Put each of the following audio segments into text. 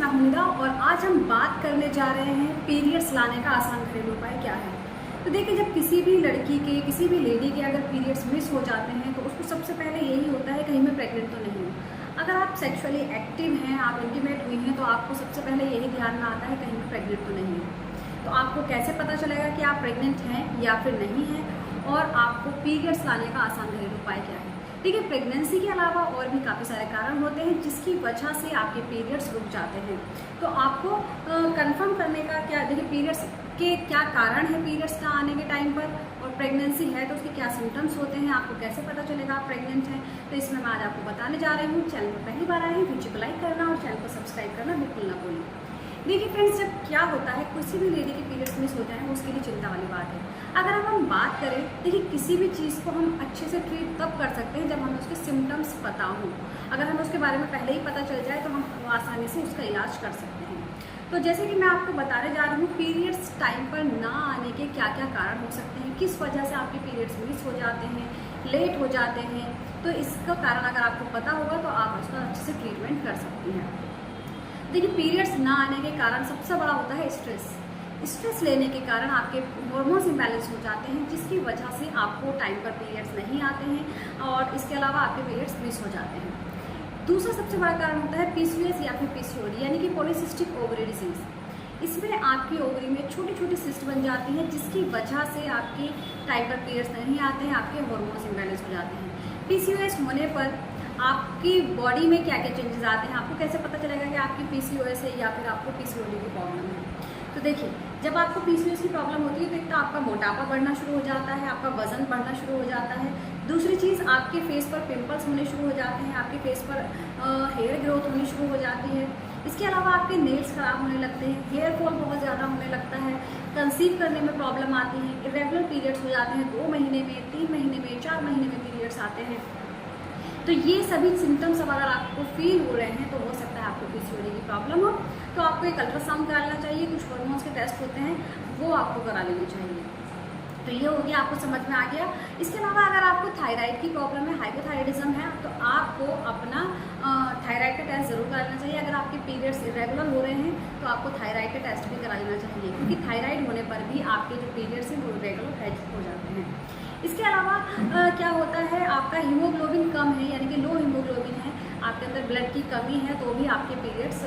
मैं हूं निदा और आज हम बात करने जा रहे हैं पीरियड्स लाने का आसान घरेलू उपाय क्या है। तो देखिए, जब किसी भी लड़की के किसी भी लेडी के अगर पीरियड्स मिस हो जाते हैं तो उसको सबसे पहले यही होता है कहीं मैं प्रेग्नेंट तो नहीं हूँ। अगर आप सेक्सुअली एक्टिव हैं, आप इंटीमेट हुई हैं, तो आपको सबसे पहले यही ध्यान में आता है कहीं मैं प्रेग्नेंट तो नहीं हूँ। तो आपको कैसे पता चलेगा कि आप प्रेग्नेंट हैं या फिर नहीं हैं, और आपको पीरियड्स लाने का आसान घरेलू उपाय क्या है। देखिए, प्रेगनेंसी के अलावा और भी काफ़ी सारे कारण होते हैं जिसकी वजह से आपके पीरियड्स रुक जाते हैं। तो आपको कंफर्म करने का क्या, देखिए पीरियड्स के क्या कारण है पीरियड्स का आने के टाइम पर, और प्रेगनेंसी है तो उसके क्या सिम्टम्स होते हैं, आपको कैसे पता चलेगा आप प्रेग्नेंट हैं। तो इसमें मैं आज आपको बताने जा रही हूँ। चैनल पर पहली बार आए हैं, वीडियो को लाइक करना और चैनल को सब्सक्राइब करना बिल्कुल ना भूलें। देखिए फ्रेंड्स, जब क्या होता है किसी भी लेडी के पीरियड्स मिस होते हैं, उसके लिए चिंता वाली बात है। अगर हम बात करें, देखिए किसी भी चीज़ को हम अच्छे से ट्रीट तब कर सकते हैं जब हमें उसके सिम्टम्स पता हों। अगर हमें उसके बारे में पहले ही पता चल जाए तो हम आसानी से उसका इलाज कर सकते हैं। तो जैसे कि मैं आपको बताने जा रही हूँ पीरियड्स टाइम पर ना आने के क्या क्या कारण हो सकते हैं, किस वजह से आपके पीरियड्स मिस हो जाते हैं, लेट हो जाते हैं। तो इसका कारण अगर आपको पता होगा तो आप उसका अच्छे से ट्रीटमेंट कर सकती हैं। देखिए, पीरियड्स ना आने के कारण सबसे बड़ा होता है स्ट्रेस लेने के कारण आपके हार्मोन्स इम्बैलेंस हो जाते हैं, जिसकी वजह से आपको टाइम पर पीरियड्स नहीं आते हैं और इसके अलावा आपके पीरियड्स मिस हो जाते हैं। दूसरा सबसे बड़ा कारण होता है पीसीओएस या फिर पीसीओडी यानी कि पॉलीसिस्टिक ओवरी डिजीज। इसमें आपकी ओवरी में छोटी छोटी सिस्ट बन जाती हैं, जिसकी वजह से आपके टाइम पर पीरियड्स नहीं आते हैं, आपके हार्मोन्स इम्बैलेंस हो जाते हैं। पीसीओएस होने पर आपकी बॉडी में क्या क्या चेंजेस आते हैं, आपको कैसे पता चलेगा कि आपकी पीसीओएस है या फिर आपको पीसीओडी की प्रॉब्लम है। तो देखिए, जब आपको पीसीओएस की प्रॉब्लम होती है तो एक तो आपका मोटापा बढ़ना शुरू हो जाता है, आपका वजन बढ़ना शुरू हो जाता है। दूसरी चीज़, आपके फेस पर पिंपल्स होने शुरू हो जाते हैं, आपके फेस पर हेयर ग्रोथ होनी शुरू हो जाती है। इसके अलावा आपके नेल्स खराब होने लगते हैं, हेयर फॉल बहुत ज़्यादा होने लगता है, कंसीव करने में प्रॉब्लम आती है, इरेगुलर पीरियड्स हो जाते हैं, 2 महीने में, 3 महीने में, 4 महीने में पीरियड्स आते हैं। तो ये सभी सिम्टम्स अब अगर आपको फील हो रहे हैं तो हो सकता है आपको पीसीओडी की प्रॉब्लम हो। तो आपको एक अल्ट्रासाउंड कराना चाहिए, कुछ हार्मोन्स के टेस्ट होते हैं वो आपको करा लेने चाहिए। तो ये हो गया, आपको समझ में आ गया। इसके अलावा अगर आपको थायराइड की प्रॉब्लम है, हाइपोथायराइडिज्म है, तो आपको अपना थायराइड का टेस्ट जरूर कराना चाहिए। अगर आपके पीरियड्स इरेगुलर हो रहे हैं तो आपको थायराइड का टेस्ट भी करा लेना चाहिए, क्योंकि थायराइड होने पर भी आपके जो पीरियड्स हैं वो रेगुलर हो जाते हैं। इसके अलावा क्या होता है, आपका हीमोग्लोबिन कम है यानी कि लो हीमोग्लोबिन है, आपके अंदर ब्लड की कमी है, तो भी आपके पीरियड्स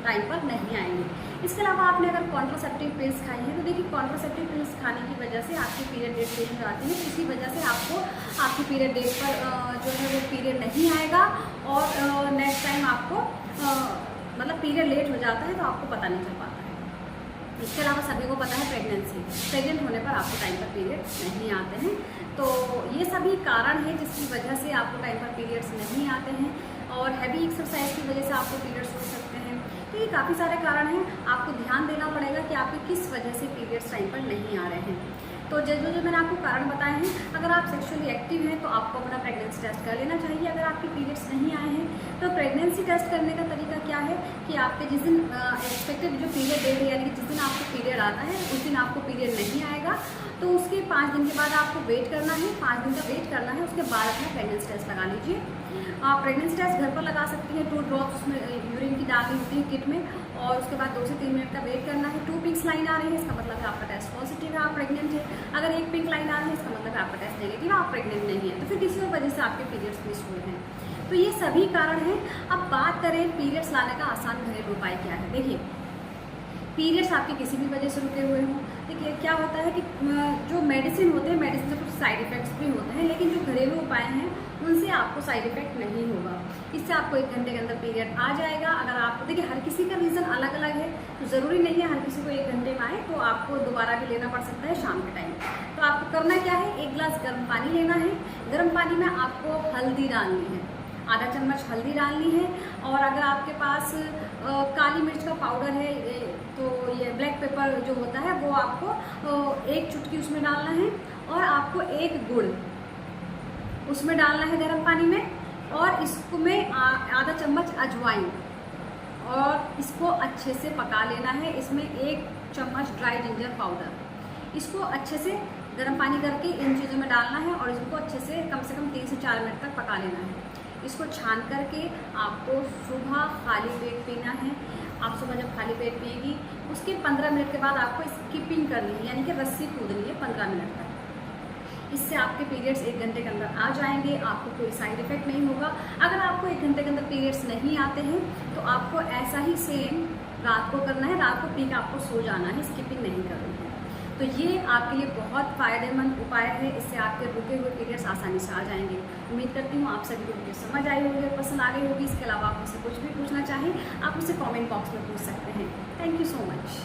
टाइम पर नहीं आएंगे। इसके अलावा आपने अगर कॉन्ट्रासेप्टिव पिल्स खाई हैं तो देखिए कॉन्ट्रासेप्टिव पिल्स खाने की वजह से आपकी पीरियड डेट चेंज हो जाती है, इसी वजह से आपको आपकी पीरियड डेट पर जो है वो पीरियड नहीं आएगा और नेक्स्ट टाइम आपको मतलब पीरियड लेट हो जाता है तो आपको पता नहीं चल पाता है। इसके अलावा सभी को पता है प्रेग्नेंट होने पर आपको टाइम पर पीरियड्स नहीं आते हैं। तो ये सभी कारण हैं जिसकी वजह से आपको टाइम पर पीरियड्स नहीं आते हैं, और हैवी एक्सरसाइज की वजह से आपको पीरियड्स हो सकते हैं। तो ये काफ़ी सारे कारण हैं, आपको ध्यान देना पड़ेगा कि आपके किस वजह से पीरियड्स टाइम पर नहीं आ रहे हैं। तो जो मैंने आपको कारण बताए हैं, अगर आप सेक्सुअली एक्टिव हैं तो आपको अपना प्रेगनेंसी टेस्ट कर लेना चाहिए। अगर आपके पीरियड्स नहीं आए हैं तो प्रेगनेंसी टेस्ट करने का तरीका क्या है कि आपके जिस दिन एक्सपेक्टेड जो पीरियड डेट है यानी कि जिस दिन आपको पीरियड आता है उस दिन आपको पीरियड नहीं आएगा, तो उसके 5 दिन के बाद आपको वेट करना है, 5 दिन का वेट करना है, उसके बाद अपना प्रेगनेंसी टेस्ट लगा लीजिए। आप प्रेगनेंसी टेस्ट घर पर लगा सकती हैं, 2 ड्रॉप्स उसमें यूरिन की डालनी होती है किट में, और उसके बाद 2 से 3 मिनट का वेट करना है। 2 पिंक्स लाइन आ रही है, इसका मतलब है आपका टेस्ट पॉजिटिव है, आप प्रेग्नेंट है। अगर 1 पिंक लाइन आ रही है, इसका मतलब है आपका टेस्ट नेगेटिव है, आप प्रेग्नेंट नहीं है। तो फिर किसी और वजह से आपके पीरियड्स मिस हुए हैं। तो ये सभी कारण हैं। अब बात करें पीरियड्स लाने का आसान घरेलू उपाय क्या है। देखिए, पीरियड्स आपके किसी भी वजह से रुके हुए हों, देखिए क्या होता है कि जो मेडिसिन होते हैं, मेडिसिन से कुछ साइड इफेक्ट्स भी होते हैं, लेकिन जो घरेलू उपाय हैं उनसे आपको साइड इफेक्ट नहीं होगा। इससे आपको 1 घंटे के अंदर पीरियड आ जाएगा। अगर आप देखिए, हर किसी का रीज़न अलग अलग है, तो ज़रूरी नहीं है हर किसी को 1 घंटे में आए, तो आपको दोबारा भी लेना पड़ सकता है शाम के टाइम। तो आपको करना क्या है, 1 गिलास गर्म पानी लेना है। गर्म पानी में आपको हल्दी डालनी है, आधा चम्मच हल्दी डालनी है, और अगर आपके पास काली मिर्च का पाउडर है तो ये ब्लैक पेपर जो होता है वो आपको 1 चुटकी उसमें डालना है, और आपको 1 गुड़ उसमें डालना है गर्म पानी में, और इसको में आधा चम्मच अजवाइन, और इसको अच्छे से पका लेना है। इसमें 1 चम्मच ड्राई जिंजर पाउडर, इसको अच्छे से गर्म पानी करके इन चीज़ों में डालना है और इसको अच्छे से कम 3 से 4 मिनट तक पका लेना है। इसको छान करके आपको सुबह खाली पेट पीना है। आप सुबह जब खाली पेट पिएगी उसके 15 मिनट के बाद आपको स्किपिंग करनी है, यानी कि रस्सी कूदनी है 15 मिनट तक। इससे आपके पीरियड्स 1 घंटे के अंदर आ जाएंगे, आपको कोई साइड इफेक्ट नहीं होगा। अगर आपको 1 घंटे के अंदर पीरियड्स नहीं आते हैं तो आपको ऐसा ही सेम रात को करना है, रात को पी के आपको सो जाना है, स्किपिंग नहीं करनी है। तो ये आपके लिए बहुत फ़ायदेमंद उपाय है, इससे आपके रुके हुए पीरियड्स आसानी से आ जाएंगे। उम्मीद करती हूँ आप सभी को वीडियो समझ आई होगी और पसंद आ गई होगी। इसके अलावा आप मुझसे कुछ भी पूछना चाहें आप मुझसे कमेंट बॉक्स में पूछ सकते हैं। Thank you so much.